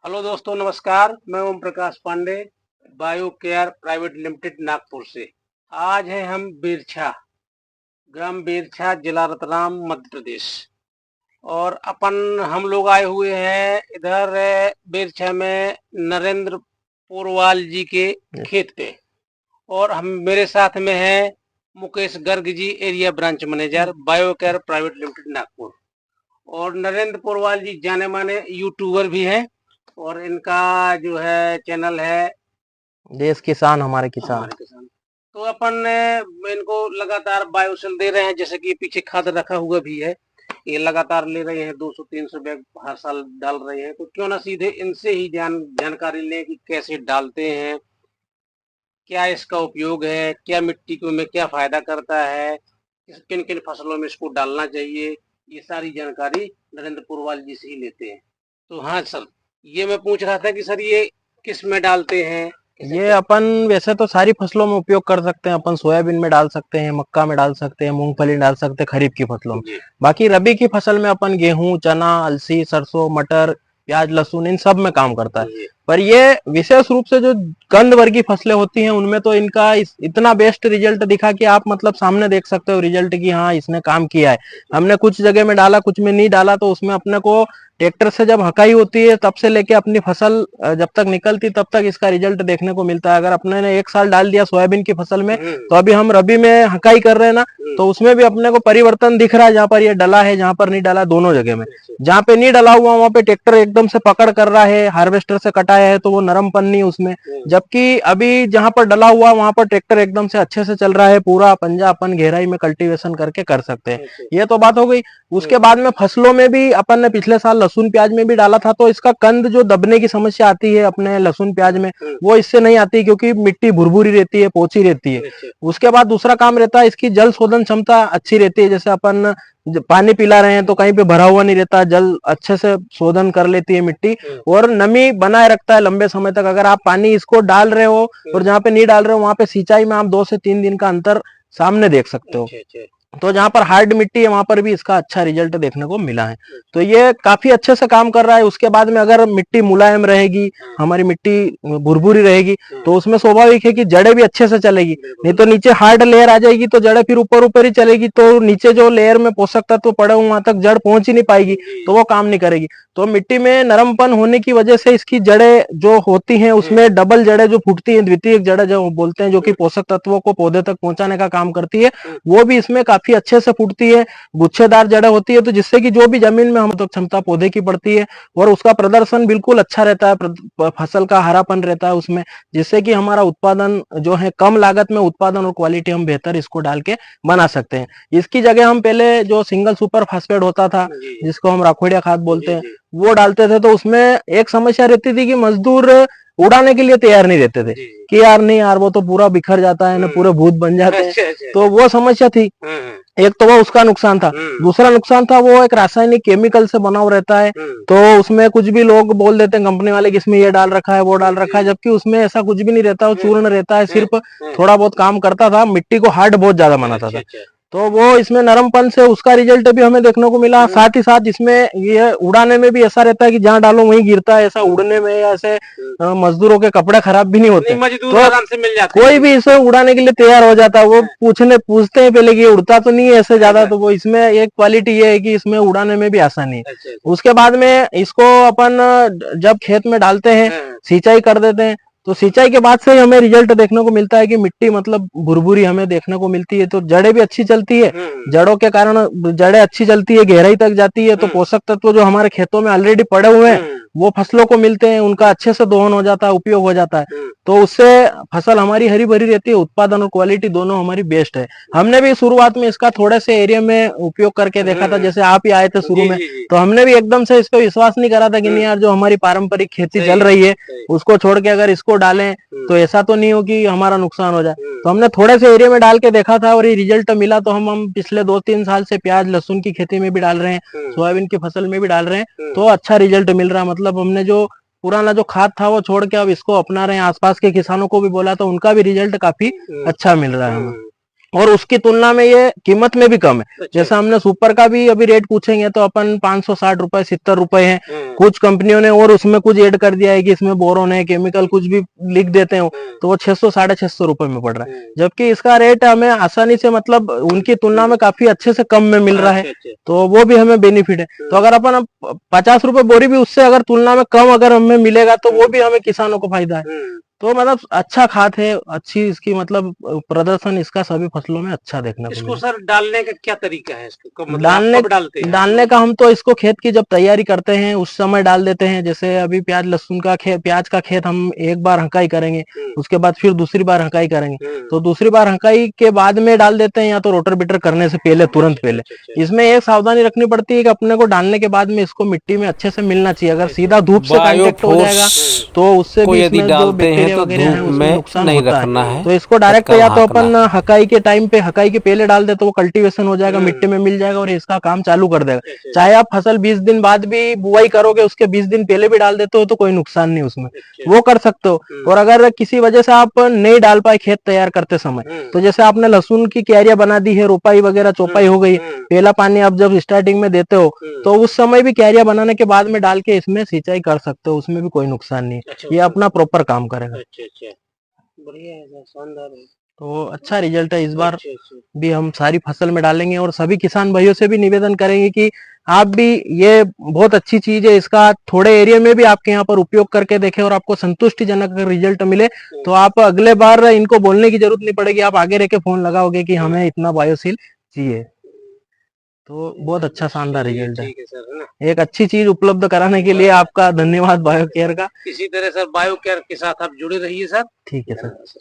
Hello दोस्तों, नमस्कार। मैं Om Prakash Pandey, bio care private limited, Nagpur से। आज है हम बिरछा, ग्राम बिरछा, जिला रतलाम, मध्य प्रदेश। और हम लोग आए हुए हैं इधर बिरछा में नरेंद्र पोरवाल जी के खेत पे। और हम मेरे साथ में है Mukesh Garg ji, area branch manager, bio care private limited, Nagpur. और नरेंद्र पोरवाल जी जाने माने यूट्यूबर भी हैं, और इनका जो है चैनल है देश किसान हमारे किसान। हमारे किसान। तो इनको लगातार बायोसेल दे रहे हैं, जैसे कि पीछे खाद रखा हुआ भी है। ये लगातार ले रहे हैं, 200-300 बैग हर साल डाल रहे हैं। तो क्यों ना सीधे इनसे ही जानकारी लें कि कैसे डालते हैं, क्या इसका उपयोग है, क्या मिट्टी को में क्या फायदा करता है, किन किन फसलों में इसको डालना चाहिए। ये सारी जानकारी नरेंद्र पोरवाल जी से ही लेते हैं। तो हाँ सर, ये मैं पूछ रहा था कि सर ये किस में डालते हैं? ये अपन वैसे तो सारी फसलों में उपयोग कर सकते हैं। अपन सोयाबीन में डाल सकते हैं, मक्का में डाल सकते हैं, मूंगफली में डाल सकते हैं, खरीफ की फसलों में। बाकी रबी की फसल में अपन गेहूं, चना, अलसी, सरसों, मटर, प्याज, लहसुन, इन सब में काम करता है। पर ये विशेष रूप से जो कंद वर्गीय फसलें होती हैं उनमें तो इनका इतना बेस्ट रिजल्ट दिखा कि आप मतलब सामने देख सकते हो रिजल्ट की हाँ इसने काम किया है। हमने कुछ जगह में डाला, कुछ में नहीं डाला, तो उसमें अपने को ट्रैक्टर से जब हकाई होती है तब से लेके अपनी फसल जब तक निकलती तब तक इसका रिजल्ट देखने को मिलता है। अगर अपने ने एक साल डाल दिया सोयाबीन की फसल में, तो अभी हम रबी में हकाई कर रहे हैं ना, तो उसमें भी अपने को परिवर्तन दिख रहा है। जहां पर ये डला है, जहां पर नहीं डाला, दोनों जगह में। जहां पे नहीं डला हुआ वहां पे ट्रैक्टर एकदम से पकड़ कर रहा है, हार्वेस्टर से कटाया है तो वो नरमपन नहीं उसमें। जबकि अभी जहां पर डला हुआ वहां पर ट्रैक्टर एकदम से अच्छे से चल रहा है, पूरा पंजा अपन गहराई में कल्टीवेशन करके कर सकते हैं। ये तो बात हो गई। उसके बाद में फसलों में भी अपन ने पिछले साल लहसुन प्याज में भी डाला था, तो इसका कंद जो दबने की समस्या आती है अपने लहसुन प्याज में, वो इससे नहीं आती, क्योंकि मिट्टी भुरभुरी रहती है, पोची रहती है। उसके बाद दूसरा काम रहता है, इसकी जल शोधन क्षमता अच्छी रहती है। जैसे अपन पानी पिला रहे हैं तो कहीं पे भरा हुआ नहीं रहता, जल अच्छे से शोधन कर लेती है मिट्टी, और नमी बनाए रखता है लंबे समय तक। अगर आप पानी इसको डाल रहे हो और जहाँ पे नहीं डाल रहे हो वहां पे सिंचाई में आप 2 से 3 दिन का अंतर सामने देख सकते हो। तो जहां पर हार्ड मिट्टी है वहां पर भी इसका अच्छा रिजल्ट देखने को मिला है। तो ये काफी अच्छे से काम कर रहा है। उसके बाद में अगर मिट्टी मुलायम रहेगी, हमारी मिट्टी भुरभुरी रहेगी, तो उसमें स्वाभाविक है कि जड़ें भी अच्छे से चलेगी। नहीं तो नीचे हार्ड लेयर आ जाएगी तो जड़ें फिर ऊपर ऊपर ही चलेगी, तो नीचे जो लेयर में पोषक तत्व पड़े हुए वहां तक जड़ पहुंच ही नहीं पाएगी, तो वो काम नहीं करेगी। तो मिट्टी में नरमपन होने की वजह से इसकी जड़ें जो होती हैं उसमें डबल जड़ें जो फूटती हैं, द्वितीयक जड़ें जो बोलते हैं, जो कि पोषक तत्वों को पौधे तक पहुंचाने का काम करती है, वो भी इसमें काफी अच्छे से फूटती है। गुच्छेदार जड़ें होती है, तो जिससे कि जो भी जमीन में हम तो क्षमता पौधे की बढ़ती है और उसका प्रदर्शन बिल्कुल अच्छा रहता है, फसल का हरापन रहता है उसमें, जिससे कि हमारा उत्पादन जो है कम लागत में उत्पादन और क्वालिटी हम बेहतर इसको डाल के बना सकते हैं। इसकी जगह हम पहले जो सिंगल सुपर फास्फेट होता था, जिसको हम राखोड़िया खाद बोलते हैं, वो डालते थे। तो उसमें एक समस्या रहती थी कि मजदूर उड़ाने के लिए तैयार नहीं रहते थे, कि यार नहीं यार वो तो पूरा बिखर जाता है ना, पूरे भूत बन जाते हैं। तो वो समस्या थी। एक तो वो उसका नुकसान था। दूसरा नुकसान था, वो एक रासायनिक केमिकल से बना हुआ रहता है, तो उसमें कुछ भी लोग बोल देते हैं कंपनी वाले कि इसमें ये डाल रखा है, वो डाल रखा है, जबकि उसमें ऐसा कुछ भी नहीं रहता। वो चूर्ण रहता है, सिर्फ थोड़ा बहुत काम करता था, मिट्टी को हार्ड बहुत ज्यादा बनाता था। तो वो इसमें नरमपन से उसका रिजल्ट भी हमें देखने को मिला। साथ ही साथ इसमें ये उड़ाने में भी ऐसा रहता है कि जहां डालो वहीं गिरता है। ऐसा उड़ने में या ऐसे मजदूरों के कपड़े खराब भी नहीं होते, मजदूर आराम से मिल जाते, कोई भी इसे उड़ाने के लिए तैयार हो जाता है। वो पूछते हैं पहले कि ये उड़ता तो नहीं है ऐसे ज्यादा, तो वो इसमें एक क्वालिटी ये है कि इसमें उड़ाने में भी आसानी है। उसके बाद में इसको अपन जब खेत में डालते हैं, सिंचाई कर देते हैं, तो सिंचाई के बाद से ही हमें रिजल्ट देखने को मिलता है कि मिट्टी मतलब भुरभुरी हमें देखने को मिलती है। तो जड़ें भी अच्छी चलती है, जड़ों के कारण जड़ें अच्छी चलती है, गहराई तक जाती है, तो पोषक तत्व जो हमारे खेतों में ऑलरेडी पड़े हुए हैं वो फसलों को मिलते हैं, उनका अच्छे से दोहन हो जाता है, उपयोग हो जाता है। तो उससे फसल हमारी हरी भरी रहती है, उत्पादन और क्वालिटी दोनों हमारी बेस्ट है। हमने भी शुरुआत में इसका थोड़े से एरिया में उपयोग करके देखा था, जैसे आप ही आए थे शुरू में, तो हमने भी एकदम से इस पर विश्वास नहीं करा था कि नहीं यार जो हमारी पारंपरिक खेती चल रही है उसको छोड़ के अगर इसको डालें तो ऐसा तो नहीं हो कि हमारा नुकसान हो जाए। तो हमने थोड़े से एरिया में डाल के देखा था और ये रिजल्ट मिला। तो हम पिछले 2-3 साल से प्याज लहसुन की खेती में भी डाल रहे हैं, सोयाबीन की फसल में भी डाल रहे हैं, तो अच्छा रिजल्ट मिल रहा है। मतलब हमने जो पुराना जो खाद था वो छोड़ के अब इसको अपना रहे हैं। आसपास के किसानों को भी बोला तो उनका भी रिजल्ट काफी अच्छा मिल रहा है हमें, और उसकी तुलना में ये कीमत में भी कम है। जैसे हमने सुपर का भी अभी रेट पूछेंगे तो अपन 560 रुपए 70 रुपए है, कुछ कंपनियों ने और उसमें कुछ ऐड कर दिया है कि इसमें बोरोन है, केमिकल कुछ भी लिख देते हैं, तो वो 600 650 रुपए में पड़ रहा है, जबकि इसका रेट हमें आसानी से मतलब उनकी तुलना में काफी अच्छे से कम में मिल रहा है, तो वो भी हमें बेनिफिट है। तो अगर अपन 50 रुपए बोरी भी उससे अगर तुलना में कम अगर हमें मिलेगा तो वो भी हमें किसानों को फायदा है। तो मतलब अच्छा खाद है, अच्छी इसकी मतलब प्रदर्शन इसका सभी फसलों में अच्छा देखने को इसको मिला। सर डालने का क्या तरीका है, इसको मतलब डालने कब डालते हैं? डालने का हम तो इसको खेत की जब तैयारी करते हैं उस समय डाल देते हैं। जैसे अभी प्याज लहसुन का खेत, प्याज का खेत हम एक बार हंकाई करेंगे, उसके बाद फिर दूसरी बार हंकाई करेंगे, तो दूसरी बार हंकाई के बाद में डाल देते हैं या तो रोटर बिटर करने से पहले, तुरंत पहले। इसमें एक सावधानी रखनी पड़ती है कि अपने को डालने के बाद में इसको मिट्टी में अच्छे से मिलना चाहिए। अगर सीधा धूप से कांटेक्ट हो जाएगा तो उससे भी इसमें जो बैक्टीरिया वगैरह है उसमें नुकसान होता है। तो इसको डायरेक्ट या तो अपन हकाई के टाइम पे, हकाई के पहले डाल दे तो वो कल्टीवेशन हो जाएगा, मिट्टी में मिल जाएगा और इसका काम चालू कर देगा। चाहे आप फसल 20 दिन बाद भी बुआई करोगे, उसके 20 दिन पहले भी डाल देते हो तो कोई नुकसान नहीं उसमें, वो कर सकते हो। और अगर किसी वजह से आप नहीं डाल पाए खेत तैयार करते समय, तो जैसे आपने लहसुन की क्यारियां बना दी है, रोपाई वगैरह चौपाई हो गई, पहला पानी आप जब स्टार्टिंग में देते हो तो उस समय भी क्यारियां बनाने के बाद में डाल के इसमें सिंचाई कर सकते हो, उसमें भी कोई नुकसान नहीं है। ये अपना प्रॉपर काम करेगा। बढ़िया है, शानदार है। तो अच्छा रिजल्ट है इस बार भी हम सारी फसल में डालेंगे और सभी किसान भाइयों से भी निवेदन करेंगे कि आप भी, ये बहुत अच्छी चीज है, इसका थोड़े एरिया में भी आपके यहाँ पर उपयोग करके देखें और आपको संतुष्टिजनक रिजल्ट मिले तो आप अगले बार इनको बोलने की जरूरत नहीं पड़ेगी, आप आगे रह के फोन लगाओगे कि हमें इतना बायोसील चाहिए। तो बहुत अच्छा शानदार रिजल्ट है। सर, ना एक अच्छी चीज उपलब्ध कराने के लिए आपका धन्यवाद बायो केयर का। इसी तरह सर बायो केयर के साथ आप जुड़े रहिए सर। ठीक है सर।